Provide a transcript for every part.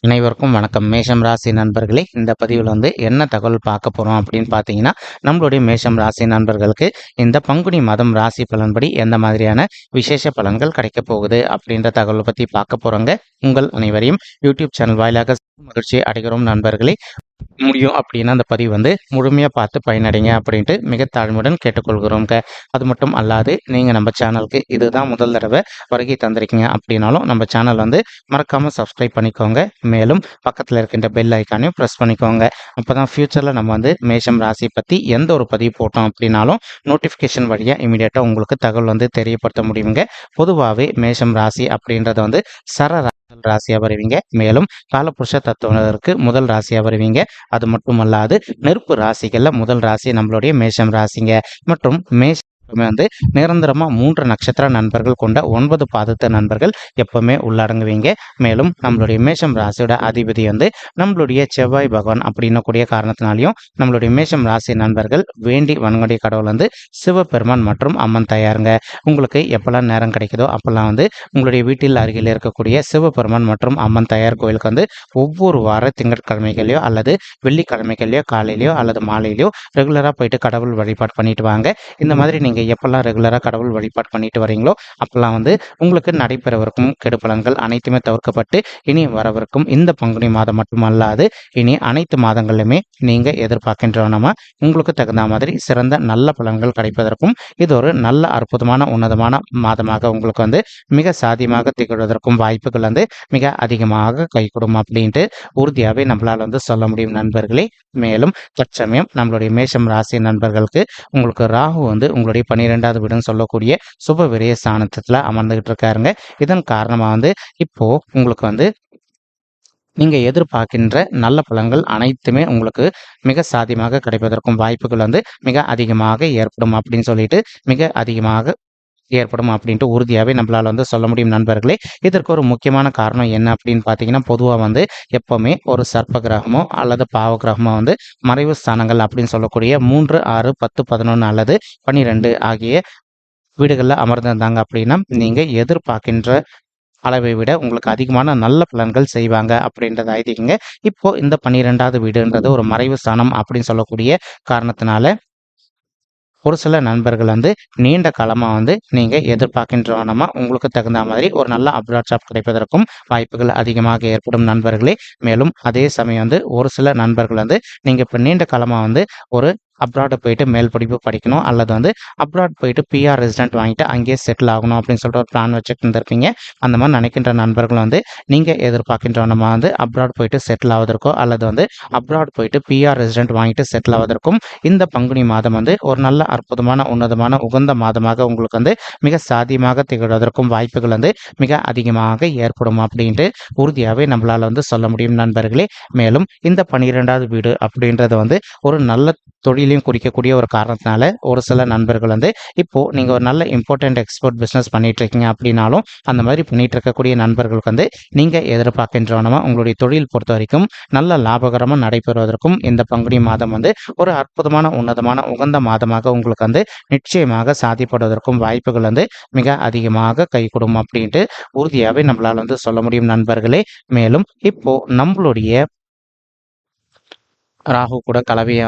அனைவருக்கும் வணக்கம். மேஷம் ராசி நண்பர்களே, இந்த பதிவில் என்ன தகவல் பார்க்க போகிறோம் அப்படின்னு பார்த்தீங்கன்னா, நம்மளுடைய மேஷம் ராசி நண்பர்களுக்கு இந்த பங்குனி மாதம் ராசி பலன்படி எந்த மாதிரியான விசேஷ பலன்கள் கிடைக்க போகுது அப்படின்ற தகவலை பற்றி பார்க்க போகிறோங்க. உங்கள் அனைவரையும் யூடியூப் சேனல் வாயிலாக மகிழ்ச்சி அடைகிறோம் நண்பர்களே. முடியும் அப்படின்னா அந்த பதிவு முழுமையாக பார்த்து பயனடைங்க அப்படின்ட்டு மிக தாழ்மையுடன் கேட்டுக்கொள்கிறோங்க. அது மட்டும் அல்லாது நீங்கள் நம்ம சேனலுக்கு இதுதான் முதல் தடவை வருகை தந்திருக்கீங்க அப்படின்னாலும் நம்ம சேனல் மறக்காமல் சப்ஸ்கிரைப் பண்ணிக்கோங்க. மேலும் பக்கத்தில் இருக்கின்ற பெல் ஐக்கானையும் ப்ரெஸ் பண்ணிக்கோங்க. அப்போ தான் ஃப்யூச்சரில் நம்ம மேஷம் ராசி பற்றி எந்த ஒரு பதிவு போட்டோம் அப்படின்னாலும் நோட்டிஃபிகேஷன் வழியாக இமீடியட்டாக உங்களுக்கு தகவல் தெரியப்படுத்த முடியுங்க. பொதுவாகவே மேஷம் ராசி அப்படின்றத சர ராசியா வருவீங்க. மேலும் காலபுருஷ தத்துவத்திற்கு முதல் ராசியா வருவீங்க. அது மட்டுமல்லாது நெருப்பு ராசிகள்ல முதல் ராசி நம்மளுடைய மேஷம் ராசிங்க. மற்றும் நிரந்தரமா 3 நட்சத்திர நண்பர்கள் கொண்ட 9 பாதத்த நண்பர்கள் எப்பவுமே உள்ளடங்குவீங்க. மேலும் நம்மளுடைய மேஷம் ராசியோட அதிபதி நம்மளுடைய செவ்வாய் பகவான் அப்படின்னக்கூடிய காரணத்தினாலையும் நம்மளுடைய மேஷம் ராசி நண்பர்கள் வேண்டி வணங்கக்கூடிய கடவுள் சிவபெருமான் மற்றும் அம்மன் தயாருங்க. உங்களுக்கு எப்பெல்லாம் நேரம் கிடைக்குதோ அப்பெல்லாம் உங்களுடைய வீட்டில் அருகில் இருக்கக்கூடிய சிவபெருமான் மற்றும் அம்மன் தயார் கோயிலுக்கு ஒவ்வொரு வார திங்கட்கிழமைகளையோ அல்லது வெள்ளிக்கிழமைகளையோ காலையிலையோ அல்லது மாலையிலையோ ரெகுலரா போயிட்டு கடவுள் வழிபாடு பண்ணிட்டு வாங்க. இந்த மாதிரி நீங்க எப்பெல்லாம் ரெகுலரா கடவுள் வழிபாடு பண்ணிட்டு வரீங்களோ அப்பெல்லாம் உங்களுக்கு நடைபெறவிருக்கும் கெடுபலன்கள் அனைத்துமே தவிர்க்கப்பட்டு இனி வரவிருக்கும் இந்த பங்குனி மாதம் மட்டுமல்லாது இனி அனைத்து மாதங்களிலுமே நீங்க எதிர்பார்க்கின்றவனமா உங்களுக்கு தகுந்த மாதிரி சிறந்த நல்ல பலன்கள் கிடைப்பதற்கும் இது ஒரு நல்ல அற்புதமான உன்னதமான மாதமாக உங்களுக்கு மிக சாதியமாக திகழ்வதற்கும் வாய்ப்புகள் மிக அதிகமாக கைகூடும் அப்படின்ட்டு உறுதியாகவே நம்மளால் சொல்ல முடியும் நண்பர்களே. மேலும் தற்சமயம் நம்மளுடைய மேஷம் ராசி நண்பர்களுக்கு உங்களுக்கு ராகு உங்களுடைய 12வது வீடுன்னு சொல்லக்கூடிய சுப விரய ஸ்தானத்துல அமர்ந்துகிட்டு இருக்காருங்க. இதன் காரணமா இப்போ உங்களுக்கு நீங்க எதிர்பார்க்கின்ற நல்ல பலன்கள் அனைத்துமே உங்களுக்கு மிக சாதியமாக கிடைப்பதற்கும் வாய்ப்புகள் மிக அதிகமாக ஏற்படும் அப்படின்னு சொல்லிட்டு மிக அதிகமாக ஏற்படும் அப்படின்ட்டு உறுதியாகவே நம்மளால் சொல்ல முடியும் நண்பர்களே. இதற்கு ஒரு முக்கியமான காரணம் என்ன அப்படின்னு பார்த்தீங்கன்னா, பொதுவாக எப்பவுமே ஒரு சர்ப்ப கிரகமோ அல்லது பாவ கிரகமோ மறைவு ஸ்தானங்கள் அப்படின்னு சொல்லக்கூடிய 3, 6, 10, 11 அல்லது 12 ஆகிய வீடுகளில் அமர்ந்திருந்தாங்க அப்படின்னா நீங்கள் எதிர்பார்க்கின்ற அளவை விட உங்களுக்கு அதிகமான நல்ல பலன்கள் செய்வாங்க அப்படின்றத ஐதீகங்க. இப்போ இந்த 12வது வீடுன்றது ஒரு மறைவு ஸ்தானம் அப்படின்னு சொல்லக்கூடிய காரணத்தினால ஒரு சில நண்பர்கள் நீண்ட காலமாக நீங்கள் எதிர்பார்க்கின்றவனமா உங்களுக்கு தகுந்த மாதிரி ஒரு நல்ல அப்ராட் ஜாப் கிடைப்பதற்கும் வாய்ப்புகள் அதிகமாக ஏற்படும் நண்பர்களே. மேலும் அதே சமயம் ஒரு சில நண்பர்கள் நீங்கள் இப்போ நீண்ட காலமாக ஒரு அப்ராடு போயிட்டு மேல் படிப்பு படிக்கணும் அல்லது அப்ராட் போயிட்டு பிஆர் ரெசிடென்ட் வாங்கிட்டு அங்கேயே செட்டில் ஆகணும் அப்படின்னு சொல்லிட்டு ஒரு பிளான் வச்சுட்டு இருந்திருப்பீங்க. அந்த மாதிரி நினைக்கின்ற நண்பர்கள் நீங்கள் எதிர்பார்க்கின்ற நம்ம அப்ராட் போயிட்டு செட்டில் ஆவதற்கோ அல்லது அப்ராட் போயிட்டு பிஆர் ரெசிடென்ட் வாங்கிட்டு செட்டில் ஆவதற்கும் இந்த பங்குனி மாதம் ஒரு நல்ல அற்புதமான உன்னதமான உகந்த மாதமாக உங்களுக்கு மிக சாதியமாக திகழ்வதற்கும் வாய்ப்புகள் மிக அதிகமாக ஏற்படும் அப்படின்ட்டு உறுதியாகவே நம்மளால் சொல்ல முடியும் நண்பர்களே. மேலும் இந்த 12வது வீடு அப்படின்றது ஒரு நல்ல தொழிலையும் குறிக்கக்கூடிய ஒரு காரணத்தினால ஒரு சில நண்பர்கள் இப்போ நீங்க ஒரு நல்ல இம்பார்ட்டன்ட் எக்ஸ்போர்ட் பிசினஸ் பண்ணிட்டு இருக்கீங்க அப்படின்னாலும் அந்த மாதிரி பண்ணிட்டு இருக்கக்கூடிய நண்பர்களுக்கு நீங்க எதிர்பார்க்கின்றவனமா உங்களுடைய தொழில் பொறுத்த வரைக்கும் நல்ல லாபகரமா நடைபெறுவதற்கும் இந்த பங்குனி மாதம் ஒரு அற்புதமான உன்னதமான உகந்த மாதமாக உங்களுக்கு நிச்சயமாக சாதிப்படுவதற்கும் வாய்ப்புகள் மிக அதிகமாக கைகூடும் அப்படின்ட்டு உறுதியாகவே நம்மளால சொல்ல முடியும் நண்பர்களே. மேலும் இப்போ நம்மளுடைய ராகு கூட கலவையை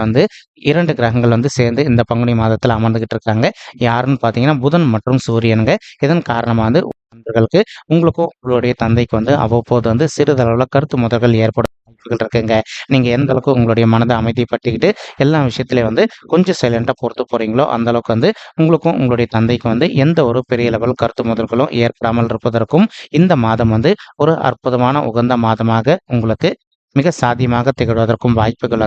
2 கிரகங்கள் சேர்ந்து இந்த பங்குனி மாதத்தில் அமர்ந்துகிட்டு இருக்காங்க. யாருன்னு பார்த்தீங்கன்னா புதன் மற்றும் சூரியனுங்க. இதன் காரணமாக நண்பர்களுக்கு உங்களுக்கும் உங்களுடைய தந்தைக்கு அவ்வப்போது சிறிதளவில் கருத்து முதல்கள் ஏற்படும் வாய்ப்புகள் இருக்குங்க. நீங்க எந்த அளவுக்கு உங்களுடைய மனதை அமைதிப்படுத்திக்கிட்டு எல்லா விஷயத்திலையும் கொஞ்சம் சைலண்டா பொறுத்து போறீங்களோ அந்த அளவுக்கு உங்களுக்கும் உங்களுடைய தந்தைக்கு எந்த ஒரு பெரிய லெவல் கருத்து முதல்களும் ஏற்படாமல் இருப்பதற்கும் இந்த மாதம் ஒரு அற்புதமான உகந்த மாதமாக உங்களுக்கு மிக சாதியமாக திகழ்வதற்கும் வாய்ப்புகள்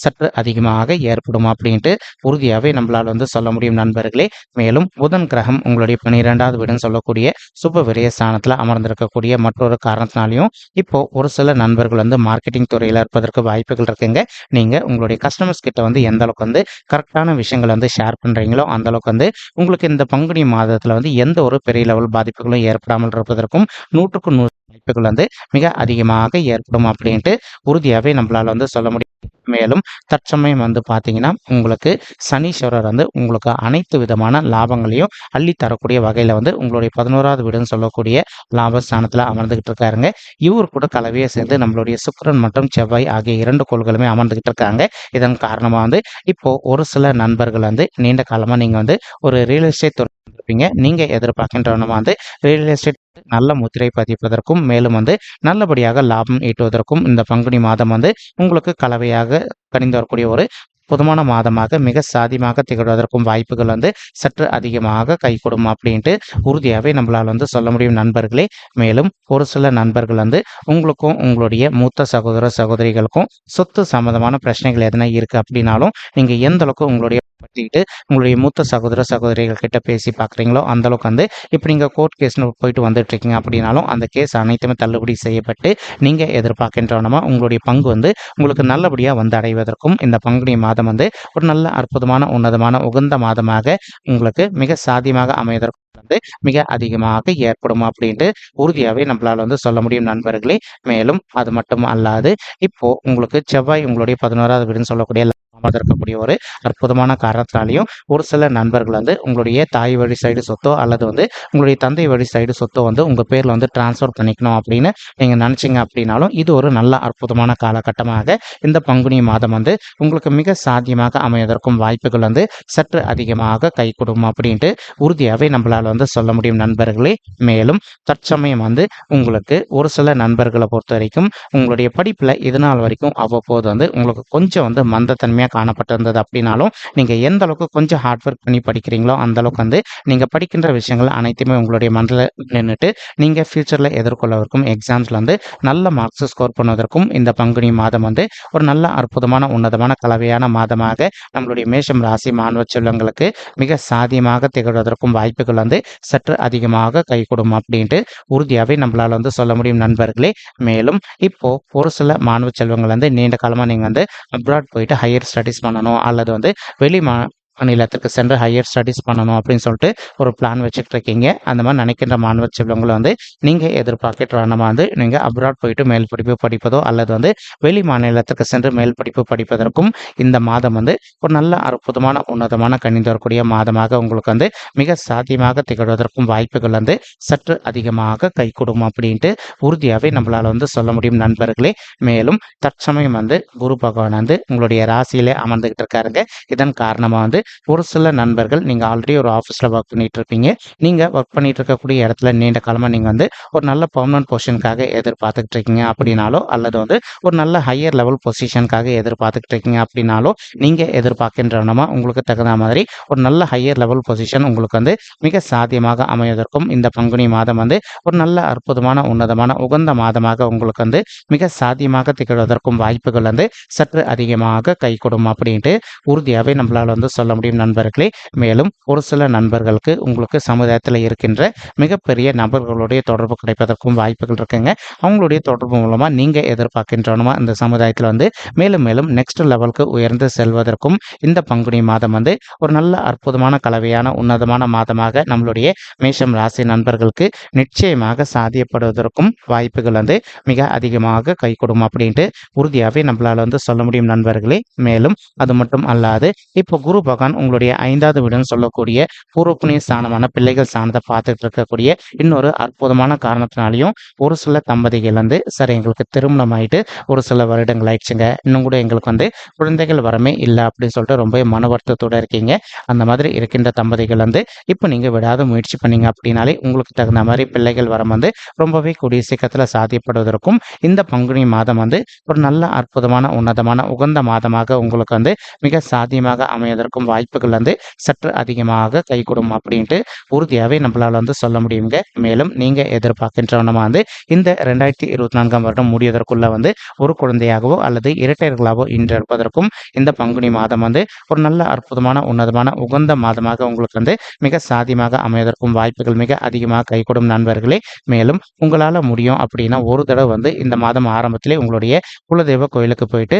சற்று அதிகமாக ஏற்படும் அப்படின்ட்டு உறுதியாகவே நம்மளால் சொல்ல முடியும் நண்பர்களே. மேலும் புதன் கிரகம் உங்களுடைய 12வது வீடுன்னு சொல்லக்கூடிய சுப விரய ஸ்தானத்தில் அமர்ந்திருக்கக்கூடிய மற்றொரு காரணத்தினாலையும் இப்போ ஒரு சில நண்பர்கள் மார்க்கெட்டிங் துறையில் இருப்பதற்கு வாய்ப்புகள் இருக்குங்க. நீங்க உங்களுடைய கஸ்டமர்ஸ் கிட்ட எந்த அளவுக்கு கரெக்டான விஷயங்கள் ஷேர் பண்றீங்களோ அந்த அளவுக்கு உங்களுக்கு இந்த பங்குனி மாதத்துல எந்த ஒரு பெரிய லெவல் பாதிப்புகளும் ஏற்படாமல் இருப்பதற்கும் 100க்கு 100 வாய்ப்புகள் வந்து மிக அதிகமாக ஏற்படும் அப்படின்ட்டு உறுதியாகவே நம்மளால் வந்து சொல்ல முடியும். மேலும் தற்சமயம் வந்து பார்த்தீங்கன்னா உங்களுக்கு சனீஸ்வரர் வந்து உங்களுக்கு அனைத்து விதமான லாபங்களையும் அள்ளி தரக்கூடிய வகையில் வந்து உங்களுடைய 11வது வீடுன்னு சொல்லக்கூடிய லாபஸ்தானத்தில் அமர்ந்துகிட்டு இருக்காருங்க. இவர் கூட கலவையை சேர்ந்து நம்மளுடைய சுக்கிரன் மற்றும் செவ்வாய் ஆகிய 2 கோள்களுமே அமர்ந்துகிட்டு இருக்காங்க. இதன் காரணமாக வந்து இப்போ ஒரு சில நண்பர்கள் வந்து நீண்ட காலமாக நீங்கள் வந்து ஒரு ரியல் எஸ்டேட் துறை இருப்பீங்க. நீங்கள் எதிர்பார்க்கின்றவனமா வந்து ரியல் எஸ்டேட் நல்ல முத்திரை பதிப்பதற்கும் மேலும் வந்து நல்லபடியாக லாபம் ஈட்டுவதற்கும் இந்த பங்குனி மாதம் வந்து உங்களுக்கு கலவையாக கணிந்து வரக்கூடிய ஒரு பொதுவான மாதமாக மிக சாதியமாக திகழ்வதற்கும் வாய்ப்புகள் வந்து சற்று அதிகமாக கைகூடும் அப்படின்ட்டு உறுதியாகவே நம்மளால் வந்து சொல்ல முடியும் நண்பர்களே. மேலும் ஒரு சில நண்பர்கள் வந்து உங்களுக்கும் உங்களுடைய மூத்த சகோதர சகோதரிகளுக்கும் சொத்து சம்பந்தமான பிரச்சனைகள் எதனா இருக்குது அப்படின்னாலும் நீங்கள் எந்த அளவுக்கு உங்களுடைய பற்றிக்கிட்டு உங்களுடைய மூத்த சகோதர சகோதரிகள் கிட்ட பேசி பார்க்குறீங்களோ அந்த அளவுக்கு வந்து இப்போ நீங்கள் கோர்ட் கேஸ்னு போயிட்டு வந்துட்டு இருக்கீங்க அப்படின்னாலும் அந்த கேஸ் அனைத்துமே தள்ளுபடி செய்யப்பட்டு நீங்கள் எதிர்பார்க்கின்றவனமா உங்களுடைய பங்கு வந்து உங்களுக்கு நல்லபடியாக வந்து அடைவதற்கும் இந்த பங்குனி மாதம் வந்து ஒரு நல்ல அற்புதமான உன்னதமான உகந்த மாதமாக உங்களுக்கு மிக சாத்தியமாக அமைவதற்கும் வந்து மிக அதிகமாக ஏற்படும் அப்படின்ட்டு உறுதியாகவே நம்மளால் வந்து சொல்ல முடியும் நண்பர்களே. மேலும் அது மட்டும் அல்லாது இப்போ உங்களுக்கு செவ்வாய் உங்களுடைய 11வது வீடுன்னு சொல்லக்கூடிய இருக்கக்கூடிய ஒரு அற்புதமான காரணத்தினாலையும் ஒரு சில நண்பர்கள் வந்து உங்களுடைய தாய் வழி சைடு சொத்தோ அல்லது வந்து உங்களுடைய தந்தை வழி சைடு சொத்தோ வந்து உங்கள் பேரில் வந்து டிரான்ஸ்ஃபர் பண்ணிக்கணும் அப்படின்னு நீங்கள் நினச்சிங்க அப்படின்னாலும் இது ஒரு நல்ல அற்புதமான காலகட்டமாக இந்த பங்குனி மாதம் வந்து உங்களுக்கு மிக சாத்தியமாக அமைவதற்கும் வாய்ப்புகள் வந்து சற்று அதிகமாக கை கொடுக்கும் அப்படின்ட்டு உறுதியாகவே நம்மளால் வந்து சொல்ல முடியும் நண்பர்களே. மேலும் தற்சமயம் வந்து உங்களுக்கு ஒரு சில நண்பர்களை பொறுத்த வரைக்கும் உங்களுடைய படிப்பில் இதனால் வரைக்கும் அவ்வப்போது வந்து உங்களுக்கு கொஞ்சம் வந்து மந்தத்தன்மையாக காணப்பட்டிருந்தது அப்படின்னாலும் நீங்கள் எந்த அளவுக்கு கொஞ்சம் ஹார்ட் ஒர்க் பண்ணி படிக்கிறீங்களோ அந்த அளவுக்கு வந்து நீங்கள் படிக்கின்ற விஷயங்கள் அனைத்துமே உங்களுடைய மனதில் நின்றுட்டு நீங்கள் ஃபியூச்சரில் எதிர்கொள்ளவருக்கும் எக்ஸாம்ஸில் வந்து நல்ல மார்க்ஸ் ஸ்கோர் பண்ணுவதற்கும் இந்த பங்குனி மாதம் வந்து ஒரு நல்ல அற்புதமான உன்னதமான கலவையான மாதமாக நம்மளுடைய மேஷம் ராசி மாணவ செல்வங்களுக்கு மிக சாதியமாக திகழ்வதற்கும் வாய்ப்புகள் வந்து சற்று அதிகமாக கைகூடும் அப்படின்ட்டு உறுதியாகவே நம்மளால் வந்து சொல்ல முடியும் நண்பர்களே. மேலும் இப்போ ஒரு சில மாணவ செல்வங்கள் வந்து நீண்ட காலமாக நீங்கள் வந்து அப்ராட் போயிட்டு ஹையர் ஸ்டடீஸ் பண்ணணும் அல்லது வந்து வெளி மாநிலத்துக்கு சென்று ஹையர் ஸ்டடீஸ் பண்ணணும் அப்படின்னு சொல்லிட்டு ஒரு பிளான் வச்சுட்டு இருக்கீங்க. அந்த மாதிரி நினைக்கின்ற மாணவ செல்வங்களை வந்து நீங்கள் எதிர்பார்க்கின்ற வந்து நீங்கள் அப்ராட் போயிட்டு மேல் படிப்பு படிப்பதோ அல்லது வந்து வெளி மாநிலத்துக்கு சென்று மேல் படிப்பு படிப்பதற்கும் இந்த மாதம் வந்து ஒரு நல்ல அற்புதமான உன்னதமான கணிந்து வரக்கூடிய மாதமாக உங்களுக்கு வந்து மிக சாத்தியமாக திகழ்வதற்கும் வாய்ப்புகள் வந்து சற்று அதிகமாக கை கொடுக்கும் அப்படின்ட்டு உறுதியாகவே நம்மளால் வந்து சொல்ல முடியும் நண்பர்களே. மேலும் தற்சமயம் வந்து குரு பகவான் வந்து உங்களுடைய ராசியிலே அமர்ந்துகிட்டு இருக்காருங்க. இதன் காரணமாக வந்து ஒரு சில நண்பர்கள் நீங்கள் ஆல்ரெடி ஒரு ஆஃபீஸில் ஒர்க் பண்ணிட்டு இருப்பீங்க. நீங்கள் ஒர்க் பண்ணிட்டு இருக்கக்கூடிய இடத்துல நீண்ட காலமாக நீங்கள் வந்து ஒரு நல்ல பர்மனன்ட் பொசிஷனுக்காக எதிர்பார்த்துக்கிட்டு இருக்கீங்க அப்படின்னாலோ அல்லது வந்து ஒரு நல்ல ஹையர் லெவல் பொசிஷனுக்காக எதிர்பார்த்துக்கிட்டு இருக்கீங்க அப்படின்னாலோ நீங்கள் எதிர்பார்க்கின்றனமா உங்களுக்கு தகுந்த மாதிரி ஒரு நல்ல ஹையர் லெவல் பொசிஷன் உங்களுக்கு வந்து மிக சாத்தியமாக அமைவதற்கும் இந்த பங்குனி மாதம் வந்து ஒரு நல்ல அற்புதமான உன்னதமான உகந்த மாதமாக உங்களுக்கு வந்து மிக சாத்தியமாக திகழ்வதற்கும் வாய்ப்புகள் வந்து சற்று அதிகமாக கை கொடும் அப்படின்ட்டு உறுதியாகவே நம்மளால் வந்து சொல்ல முடியும் நண்பர்களே. மேலும் ஒரு சில நண்பர்களுக்கு உங்களுக்கு சமுதாயத்தில் இருக்கின்ற மிகப்பெரிய நபர்களுடைய தொடர்பு கிடைப்பதற்கும் வாய்ப்புகள் இருக்குங்க. அவங்களுடைய தொடர்பு மூலமாக நீங்கள் எதிர்பார்க்கின்றனமா இந்த சமுதாயத்தில் வந்து மேலும் மேலும் நெக்ஸ்ட் லெவலுக்கு உயர்ந்து செல்வதற்கும் இந்த பங்குனி மாதம் வந்து ஒரு நல்ல அற்புதமான கலவையான உன்னதமான மாதமாக நம்மளுடைய மேஷம் ராசி நண்பர்களுக்கு நிச்சயமாக சாத்தியப்படுவதற்கும் வாய்ப்புகள் வந்து மிக அதிகமாக கை கொடும் அப்படின்ட்டு உறுதியாகவே நம்மளால் வந்து சொல்ல முடியும் நண்பர்களே. மேலும் அது மட்டும் அல்லாது இப்போ குரு பகவான் உங்களுடைய 5வது வீடுன்னு சொல்லக்கூடிய பூர்வ புண்ணிய ஸ்தானமான பிள்ளைகள் ஸ்தானத்தை பார்த்துட்டு இருக்கக்கூடிய இன்னொரு அற்புதமான காரணத்தினாலையும் ஒரு சில தம்பதிகள் வந்து சார் எங்களுக்கு திருமணம் ஆயிட்டு ஒரு சில வருடங்கள் ஆயிடுச்சுங்க, இன்னும் கூட எங்களுக்கு வந்து குழந்தைகள் வரமே இல்லை அப்படின்னு சொல்லிட்டு ரொம்ப மன வருத்தத்தோடு இருக்கீங்க. அந்த மாதிரி இருக்கின்ற தம்பதிகள் வந்து இப்போ நீங்கள் விடாத முயற்சி பண்ணீங்க அப்படின்னாலே உங்களுக்கு தகுந்த மாதிரி பிள்ளைகள் வரம் வந்து ரொம்பவே கூடிய சீக்கிரத்தில் சாத்தியப்படுவதற்கும் இந்த பங்குனி மாதம் வந்து ஒரு நல்ல அற்புதமான உன்னதமான உகந்த மாதமாக உங்களுக்கு வந்து மிக சாத்தியமாக அமைவதற்கும் வாய்ப்புகள் வந்து சற்று அதிகமாக கைகூடும் அப்படின்ட்டு உறுதியாகவே நம்மளால் வந்து சொல்ல முடியுங்க. மேலும் நீங்கள் எதிர்பார்க்கின்றவனமா வந்து இந்த 2024 வருடம் முடிவதற்குள்ள வந்து ஒரு குழந்தையாகவோ அல்லது இரட்டையர்களாகவோ இன்றெடுப்பதற்கும் இந்த பங்குனி மாதம் வந்து ஒரு நல்ல அற்புதமான உன்னதமான உகந்த மாதமாக உங்களுக்கு வந்து மிக சாத்தியமாக அமைவதற்கும் வாய்ப்புகள் மிக அதிகமாக கைகூடும் நண்பர்களே. மேலும் உங்களால் முடியும் அப்படின்னா ஒரு தடவை வந்து இந்த மாதம் ஆரம்பத்திலே உங்களுடைய குலதெய்வ கோயிலுக்கு போயிட்டு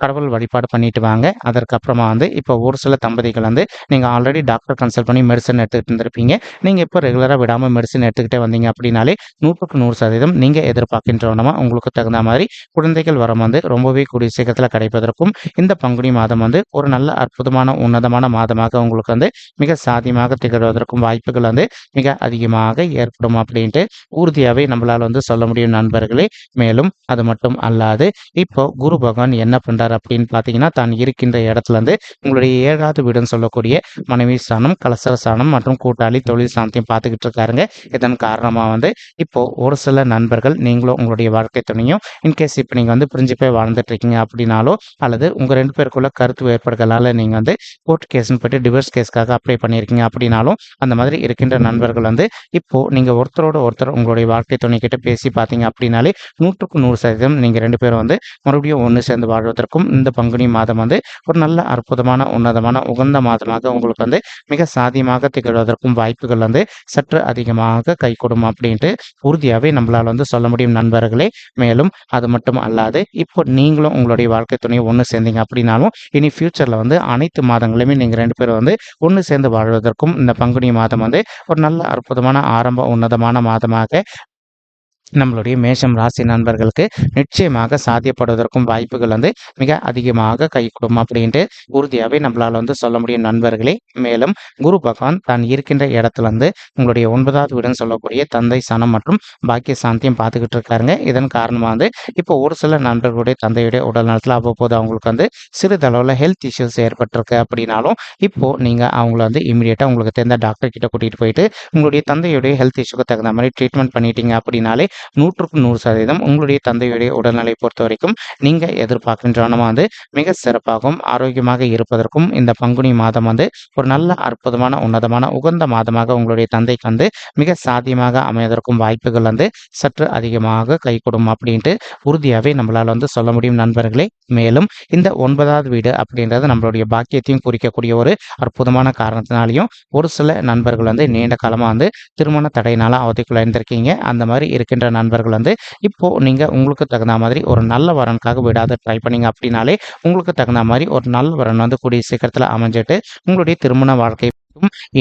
கடவுள் வழிபாடு பண்ணிட்டு வாங்க. அதற்கப்புறமா வந்து இப்போ ஒரு சில தம்பதிகள் வந்து நீங்க ஆல்ரெடி டாக்டர் கன்சல்ட் பண்ணி மெடிசன் எடுத்துக்கிட்டு இருந்திருப்பீங்க. நீங்க இப்போ ரெகுலரா விடாம மெடிசன் எடுத்துக்கிட்டே வந்தீங்க அப்படின்னாலே 100க்கு 100% நீங்க எதிர்பார்க்கின்றவனமா உங்களுக்கு தகுந்த மாதிரி குழந்தைகள் வரம் வந்து ரொம்பவே கூடிய சீக்கிரத்துல கிடைப்பதற்கும், இந்த பங்குனி மாதம் வந்து ஒரு நல்ல அற்புதமான, உன்னதமான மாதமாக உங்களுக்கு வந்து மிக சாதியமாக திகழ்வதற்கும் வாய்ப்புகள் வந்து மிக அதிகமாக ஏற்படும் அப்படின்ட்டு உறுதியாவே நம்மளால வந்து சொல்ல முடியும் நண்பர்களே. மேலும் அது மட்டும் அல்லாது இப்போ குரு பகவான் என்ன பண்றாரு அப்படின்னு பார்த்தீங்கன்னா, தான் இருக்கின்ற இடத்துல இருந்து உங்களுடைய 7வது வீடுன்னு சொல்லக்கூடிய மனைவி ஸ்தானம், கலசர ஸ்தானம் மற்றும் கூட்டாளி, தொழில் ஸ்தானத்தையும் பார்த்துக்கிட்டு இருக்காருங்க. இதன் காரணமா வந்து இப்போ ஒரு சில நண்பர்கள் நீங்களும் உங்களுடைய வாழ்க்கை துணையும் இன்கேஸ் இப்போ நீங்க வந்து பிரிஞ்சு போய் வாழ்ந்துட்டு இருக்கீங்க அப்படின்னாலோ, அல்லது உங்க 2 பேருக்குள்ள கருத்து வேறுபாடுகளால நீங்க வந்து கோர்ட் கேஸ்ன்னு போயிட்டு டிவோர்ஸ் கேஸ்க்காக அப்ளை பண்ணியிருக்கீங்க அப்படின்னாலும், அந்த மாதிரி இருக்கின்ற நண்பர்கள் வந்து இப்போ நீங்க ஒருத்தரோட ஒருத்தர் உங்களுடைய வாழ்க்கை துணைக்கிட்ட பேசி பார்த்தீங்க அப்படின்னாலே 100க்கு 100% நீங்க 2 பேரும் வந்து மறுபடியும் ஒண்ணு சேர்ந்து வாழ்வதற்கும், இந்த பங்குனி மாதம் வந்து ஒரு நல்ல அற்புதமான, உன்னதமான, உகந்த மாதமாக உங்களுக்கு வந்து மிக சாதியமாக திகழ்வதற்கும் வாய்ப்புகள் வந்து சற்று அதிகமாக கைகூடும் அப்படின்ட்டு உறுதியாவே நம்மளால வந்து சொல்ல முடியும் நண்பர்களே. மேலும் அது மட்டும் அல்லாது இப்போ நீங்களும் உங்களுடைய வாழ்க்கை துணையை ஒண்ணு சேர்ந்தீங்க அப்படின்னாலும், இனி ஃபியூச்சர்ல வந்து அனைத்து மாதங்களுமே நீங்க 2 பேரும் வந்து ஒண்ணு சேர்ந்து வாழ்வதற்கும் இந்த பங்குனி மாதம் வந்து ஒரு நல்ல அற்புதமான ஆரம்ப உன்னதமான மாதமாக நம்மளுடைய மேஷம் ராசி நண்பர்களுக்கு நிச்சயமாக சாத்தியப்படுவதற்கும் வாய்ப்புகள் வந்து மிக அதிகமாக கைகூடும் அப்படின்ட்டு உறுதியாவே நம்மளால வந்து சொல்ல முடியும் நண்பர்களே. மேலும் குரு பகவான் தான் இருக்கின்ற இடத்துல இருந்து உங்களுடைய 9வது வீடுன்னு சொல்லக்கூடிய தந்தை ஸ்தானம் மற்றும் பாக்கிய சாந்தியம் பார்த்துக்கிட்டு இருக்காருங்க. இதன் காரணமா வந்து இப்போ ஒரு சில நண்பர்களுடைய தந்தையுடைய உடல் நலத்தில் அவ்வப்போது அவங்களுக்கு வந்து சிறிதளவில் ஹெல்த் இஷ்யூஸ் ஏற்பட்டிருக்கு அப்படின்னாலும், இப்போ நீங்க அவங்கள வந்து இமீடியட்டா உங்களுக்கு தெரிந்த டாக்டர் கிட்ட கூட்டிட்டு போயிட்டு உங்களுடைய தந்தையுடைய ஹெல்த் இஷ்யூக்கு தகுந்த மாதிரி ட்ரீட்மெண்ட் பண்ணிட்டீங்க அப்படின்னாலே 100க்கு 100% உங்களுடைய தந்தையுடைய உடல்நிலை பொறுத்தவரைக்கும் நீங்க எதிர்பார்க்கின்றவனமா வந்து மிக சிறப்பாகவும், ஆரோக்கியமாக இருப்பதற்கும் இந்த பங்குனி மாதம் வந்து ஒரு நல்ல அற்புதமான, உன்னதமான, உகந்த மாதமாக உங்களுடைய தந்தைக்கு வந்து மிக சாத்தியமாக அமைவதற்கும் வாய்ப்புகள் வந்து சற்று அதிகமாக கைகூடும் அப்படின்ட்டு உறுதியாவே நம்மளால வந்து சொல்ல முடியும் நண்பர்களே. மேலும் இந்த 9வது வீடு அப்படின்றது நம்மளுடைய பாக்கியத்தையும் குறிக்கக்கூடிய ஒரு அற்புதமான காரணத்தினாலையும் ஒரு சில நண்பர்கள் வந்து நீண்ட காலமா வந்து திருமண தடையினால அவதிக்குள்ளாயிருந்திருக்கீங்க. அந்த மாதிரி இருக்கின்ற நண்பர்கள் வந்து இப்போ நீங்க உங்களுக்கு தகுந்த மாதிரி ஒரு நல்ல வரனுக்காக விடாத ட்ரை பண்ணீங்க அப்படின்னாலே உங்களுக்கு தகுந்த மாதிரி ஒரு நல்ல வரன் வந்து கூடிய சீக்கிரத்துல அமைஞ்சிட்டு உங்களுடைய திருமண வாழ்க்கை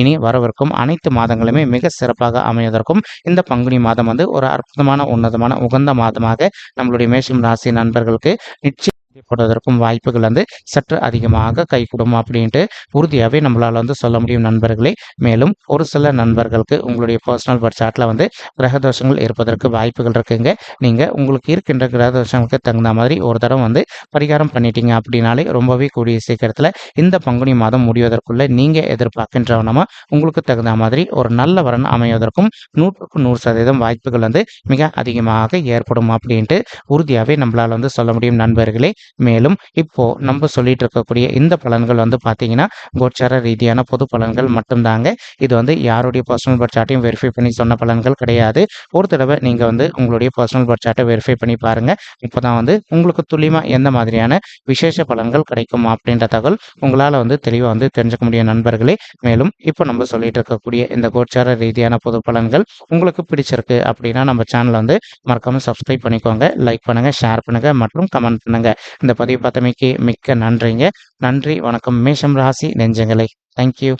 இனி வரவிருக்கும் அனைத்து மாதங்களுமே மிக சிறப்பாக அமைவதற்கும் இந்த பங்குனி மாதம் வந்து ஒரு அற்புதமான, உன்னதமான, உகந்த மாதமாக நம்மளுடைய மேஷம் ராசி நண்பர்களுக்கு நிச்சயம் போடுவதற்கும் வாய்ப்புகள் வந்து சற்று அதிகமாக கைகூடும் அப்படின்ட்டு உறுதியாவே நம்மளால வந்து சொல்ல முடியும் நண்பர்களே. மேலும் ஒரு சில நண்பர்களுக்கு உங்களுடைய பர்சனல் சார்ட்ல வந்து கிரகதோஷங்கள் இருப்பதற்கு வாய்ப்புகள் இருக்குங்க. நீங்க உங்களுக்கு இருக்கின்ற கிரகதோஷங்களுக்கு தகுந்த மாதிரி ஒரு தடவை வந்து பரிகாரம் பண்ணிட்டீங்க அப்படின்னாலே ரொம்பவே கூடிய சீக்கிரத்துல இந்த பங்குனி மாதம் முடிவதற்குள்ள நீங்க எதிர்பார்க்கின்றவனமா உங்களுக்கு தகுந்த மாதிரி ஒரு நல்ல வரன் அமைவதற்கும் 100க்கு 100% வாய்ப்புகள் வந்து மிக அதிகமாக ஏற்படும் அப்படின்ட்டு உறுதியாவே நம்மளால வந்து சொல்ல முடியும் நண்பர்களே. மேலும் இப்போ நம்ம சொல்லிட்டு இருக்கக்கூடிய இந்த பலன்கள் வந்து பார்த்தீங்கன்னா கோச்சார ரீதியான பொது பலன்கள் மட்டும்தாங்க. இது வந்து யாருடைய பர்சனல் பர்த் சார்ட்டையும் வெரிஃபை பண்ணி சொன்ன பலன்கள் கிடையாது. ஒரு தடவை நீங்க வந்து உங்களுடைய பர்சனல் பர்த் சார்ட்டை வெரிஃபை பண்ணி பாருங்க. இப்போதான் வந்து உங்களுக்கு துல்லியமா எந்த மாதிரியான விசேஷ பலன்கள் கிடைக்கும் அப்படின்ற தகவல் உங்களால வந்து தெளிவாக வந்து தெரிஞ்சுக்க முடியும் நண்பர்களே. மேலும் இப்போ நம்ம சொல்லிட்டு இருக்கக்கூடிய இந்த கோச்சார ரீதியான பொது பலன்கள் உங்களுக்கு பிடிச்சிருக்கு அப்படின்னா நம்ம சேனலை வந்து மறக்காம சப்ஸ்கிரைப் பண்ணிக்கோங்க, லைக் பண்ணுங்க, ஷேர் பண்ணுங்க மற்றும் கமெண்ட் பண்ணுங்க. இந்த பதிவு பார்த்தமைக்கு மிக்க நன்றிங்க. நன்றி, வணக்கம் மேஷம் ராசி நெஞ்சங்களே. தேங்க்யூ.